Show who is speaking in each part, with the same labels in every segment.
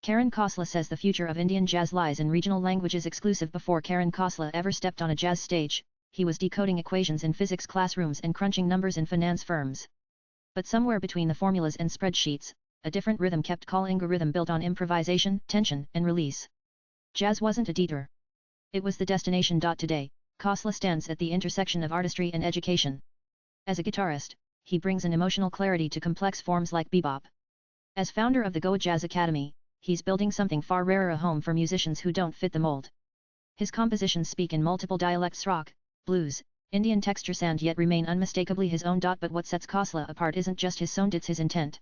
Speaker 1: Karan Khosla says the future of Indian jazz lies in regional languages exclusive. Before Karan Khosla ever stepped on a jazz stage, he was decoding equations in physics classrooms and crunching numbers in finance firms. But somewhere between the formulas and spreadsheets, a different rhythm kept calling, a rhythm built on improvisation, tension, and release. Jazz wasn't a detour. It was the destination. Today, Khosla stands at the intersection of artistry and education. As a guitarist, he brings an emotional clarity to complex forms like bebop. As founder of the Goa Jazz Academy, he's building something far rarer, a home for musicians who don't fit the mold. His compositions speak in multiple dialects: rock, blues, Indian textures, and yet remain unmistakably his own. But what sets Khosla apart isn't just his sound, it's his intent.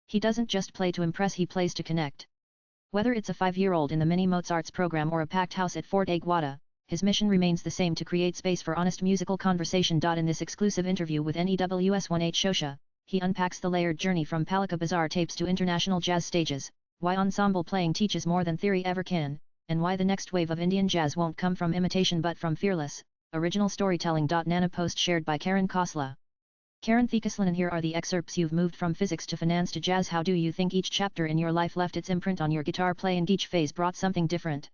Speaker 1: He doesn't just play to impress, he plays to connect. Whether it's a 5-year-old in the mini Mozart's program or a packed house at Fort Aguada, his mission remains the same: to create space for honest musical conversation. In this exclusive interview with NEWS18 Shosha, he unpacks the layered journey from Palika Bazaar tapes to international jazz stages, why ensemble playing teaches more than theory ever can, and why the next wave of Indian jazz won't come from imitation but from fearless, original storytelling. Nana post shared by Karan Khosla. Karan Khosla, and here are the excerpts. You've moved from physics to finance to jazz. How do you think each chapter in your life left its imprint on your guitar play, and each phase brought something different?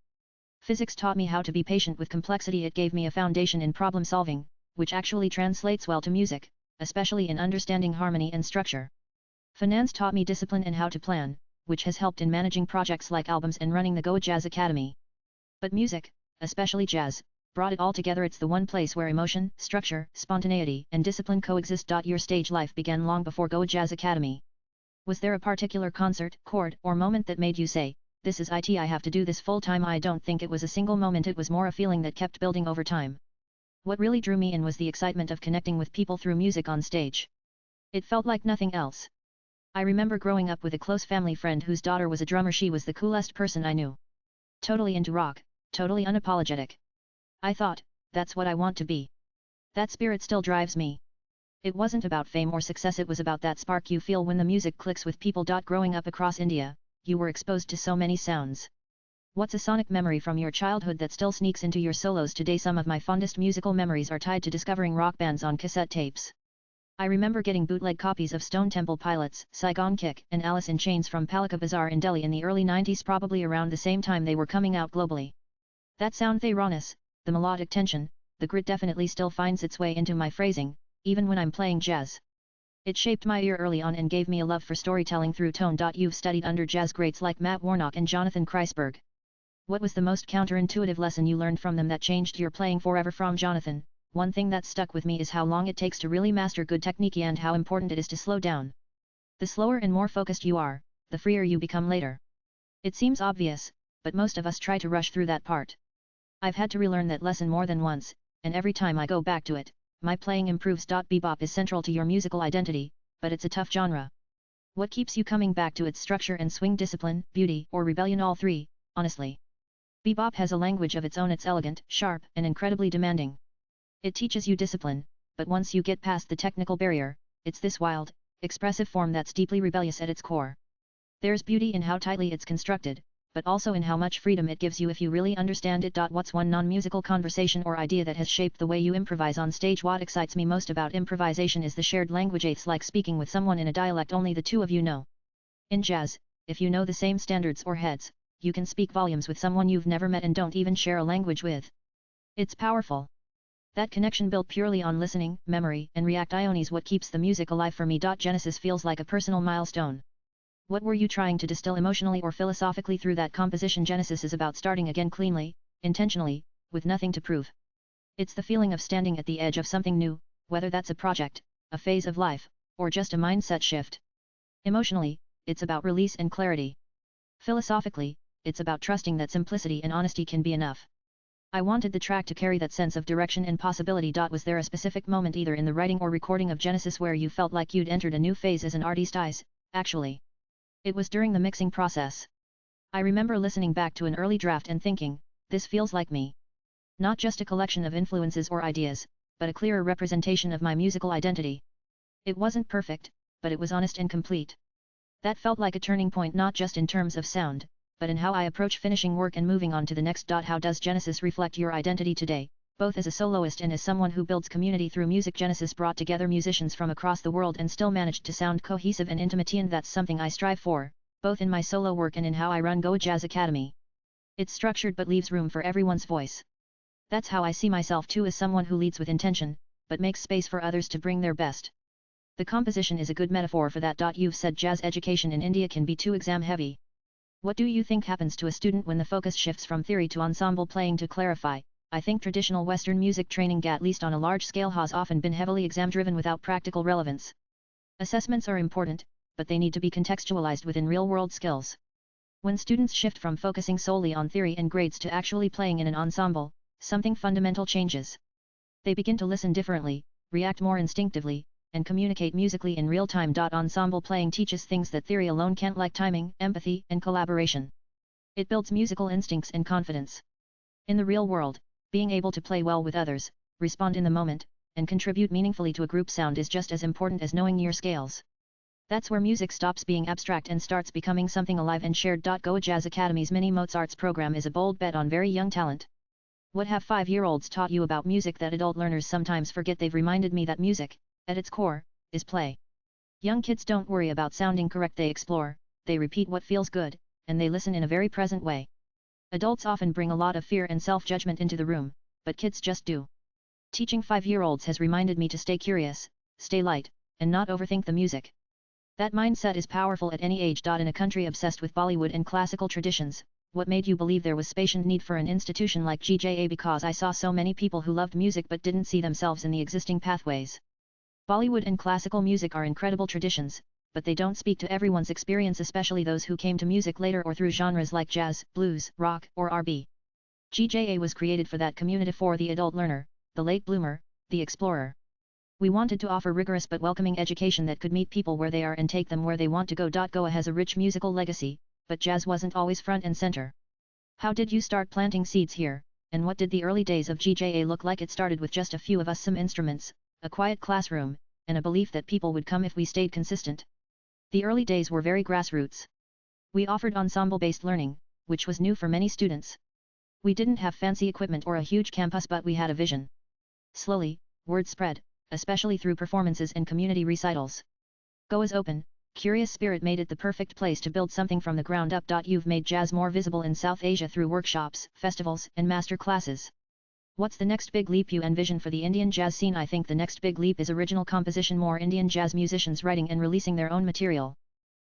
Speaker 1: Physics taught me how to be patient with complexity. It gave me a foundation in problem solving, which actually translates well to music, especially in understanding harmony and structure. Finance taught me discipline and how to plan, which has helped in managing projects like albums and running the Goa Jazz Academy. But music, especially jazz, brought it all together. It's the one place where emotion, structure, spontaneity, and discipline coexist. Your stage life began long before Goa Jazz Academy. Was there a particular concert, chord, or moment that made you say, "This is it, I have to do this full time"? I don't think it was a single moment, it was more a feeling that kept building over time. What really drew me in was the excitement of connecting with people through music on stage. It felt like nothing else. I remember growing up with a close family friend whose daughter was a drummer. She was the coolest person I knew. Totally into rock, totally unapologetic. I thought, that's what I want to be. That spirit still drives me. It wasn't about fame or success, it was about that spark you feel when the music clicks with people. Growing up across India, you were exposed to so many sounds. What's a sonic memory from your childhood that still sneaks into your solos today? Some of my fondest musical memories are tied to discovering rock bands on cassette tapes. I remember getting bootleg copies of Stone Temple Pilots, Saigon Kick, and Alice in Chains from Palika Bazaar in Delhi in the early 90s, probably around the same time they were coming out globally. That sound, the rawness, the melodic tension, the grit definitely still finds its way into my phrasing, even when I'm playing jazz. It shaped my ear early on and gave me a love for storytelling through tone. You've studied under jazz greats like Matt Warnock and Jonathan Kreisberg. What was the most counterintuitive lesson you learned from them that changed your playing forever? From Jonathan, one thing that stuck with me is how long it takes to really master good technique and how important it is to slow down. The slower and more focused you are, the freer you become later. It seems obvious, but most of us try to rush through that part. I've had to relearn that lesson more than once, and every time I go back to it, my playing improves. Bebop is central to your musical identity, but it's a tough genre. What keeps you coming back to its structure and swing? Discipline, beauty, or rebellion? All three, honestly. Bebop has a language of its own. It's elegant, sharp, and incredibly demanding. It teaches you discipline, but once you get past the technical barrier, it's this wild, expressive form that's deeply rebellious at its core. There's beauty in how tightly it's constructed, but also in how much freedom it gives you if you really understand it. What's one non-musical conversation or idea that has shaped the way you improvise on stage? What excites me most about improvisation is the shared language. It's like speaking with someone in a dialect only the two of you know. In jazz, if you know the same standards or heads, you can speak volumes with someone you've never met and don't even share a language with. It's powerful. That connection built purely on listening, memory, and reaction is what keeps the music alive for me. Genesis feels like a personal milestone. What were you trying to distill emotionally or philosophically through that composition? Genesis is about starting again cleanly, intentionally, with nothing to prove. It's the feeling of standing at the edge of something new, whether that's a project, a phase of life, or just a mindset shift. Emotionally, it's about release and clarity. Philosophically, it's about trusting that simplicity and honesty can be enough. I wanted the track to carry that sense of direction and possibility. Was there a specific moment either in the writing or recording of Genesis where you felt like you'd entered a new phase as an artist? Actually, it was during the mixing process. I remember listening back to an early draft and thinking, this feels like me. Not just a collection of influences or ideas, but a clearer representation of my musical identity. It wasn't perfect, but it was honest and complete. That felt like a turning point, not just in terms of sound, but in how I approach finishing work and moving on to the next. How does Genesis reflect your identity today, both as a soloist and as someone who builds community through music? Genesis brought together musicians from across the world and still managed to sound cohesive and intimate, and that's something I strive for, both in my solo work and in how I run Goa Jazz Academy. It's structured but leaves room for everyone's voice. That's how I see myself too, as someone who leads with intention, but makes space for others to bring their best. The composition is a good metaphor for that. You've said jazz education in India can be too exam heavy. What do you think happens to a student when the focus shifts from theory to ensemble playing? To clarify, I think traditional Western music training, at least on a large scale, has often been heavily exam driven without practical relevance. Assessments are important, but they need to be contextualized within real-world skills. When students shift from focusing solely on theory and grades to actually playing in an ensemble, something fundamental changes. They begin to listen differently, react more instinctively, and communicate musically in real time. Ensemble playing teaches things that theory alone can't, like timing, empathy, and collaboration. It builds musical instincts and confidence. In the real world, being able to play well with others, respond in the moment, and contribute meaningfully to a group sound is just as important as knowing your scales. That's where music stops being abstract and starts becoming something alive and shared. Goa Jazz Academy's Mini Mozarts program is a bold bet on very young talent. What have 5-year-olds taught you about music that adult learners sometimes forget? They've reminded me that music, at its core, is play. Young kids don't worry about sounding correct, they explore, they repeat what feels good, and they listen in a very present way. Adults often bring a lot of fear and self-judgment into the room, but kids just do. Teaching 5-year-olds has reminded me to stay curious, stay light, and not overthink the music. That mindset is powerful at any age. In a country obsessed with Bollywood and classical traditions, what made you believe there was space and need for an institution like GJA? Because I saw so many people who loved music but didn't see themselves in the existing pathways. Bollywood and classical music are incredible traditions, but they don't speak to everyone's experience, especially those who came to music later or through genres like jazz, blues, rock, or R&B. GJA was created for that community, for the adult learner, the late bloomer, the explorer. We wanted to offer rigorous but welcoming education that could meet people where they are and take them where they want to go. Goa has a rich musical legacy, but jazz wasn't always front and center. How did you start planting seeds here, and what did the early days of GJA look like? It started with just a few of us, some instruments, a quiet classroom, and a belief that people would come if we stayed consistent. The early days were very grassroots. We offered ensemble-based learning, which was new for many students. We didn't have fancy equipment or a huge campus, but we had a vision. Slowly, word spread, especially through performances and community recitals. Goa's open, curious spirit made it the perfect place to build something from the ground up. You've made jazz more visible in South Asia through workshops, festivals, and master classes. What's the next big leap you envision for the Indian jazz scene? I think the next big leap is original composition, more Indian jazz musicians writing and releasing their own material.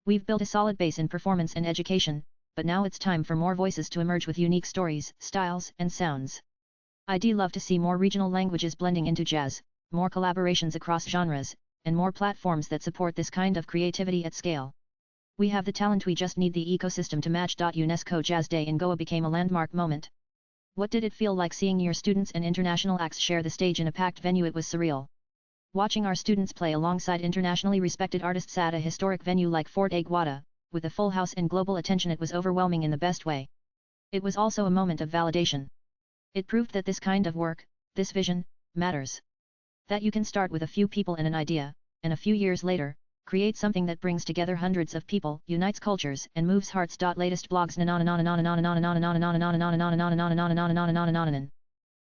Speaker 1: We've built a solid base in performance and education, but now it's time for more voices to emerge with unique stories, styles, and sounds. I'd love to see more regional languages blending into jazz, more collaborations across genres, and more platforms that support this kind of creativity at scale. We have the talent, we just need the ecosystem to match. UNESCO Jazz Day in Goa became a landmark moment. What did it feel like seeing your students and international acts share the stage in a packed venue? It was surreal. Watching our students play alongside internationally respected artists at a historic venue like Fort Aguada, with a full house and global attention, it was overwhelming in the best way. It was also a moment of validation. It proved that this kind of work, this vision, matters. That you can start with a few people and an idea, and a few years later, create something that brings together hundreds of people, unites cultures, and moves hearts. Latest blogs.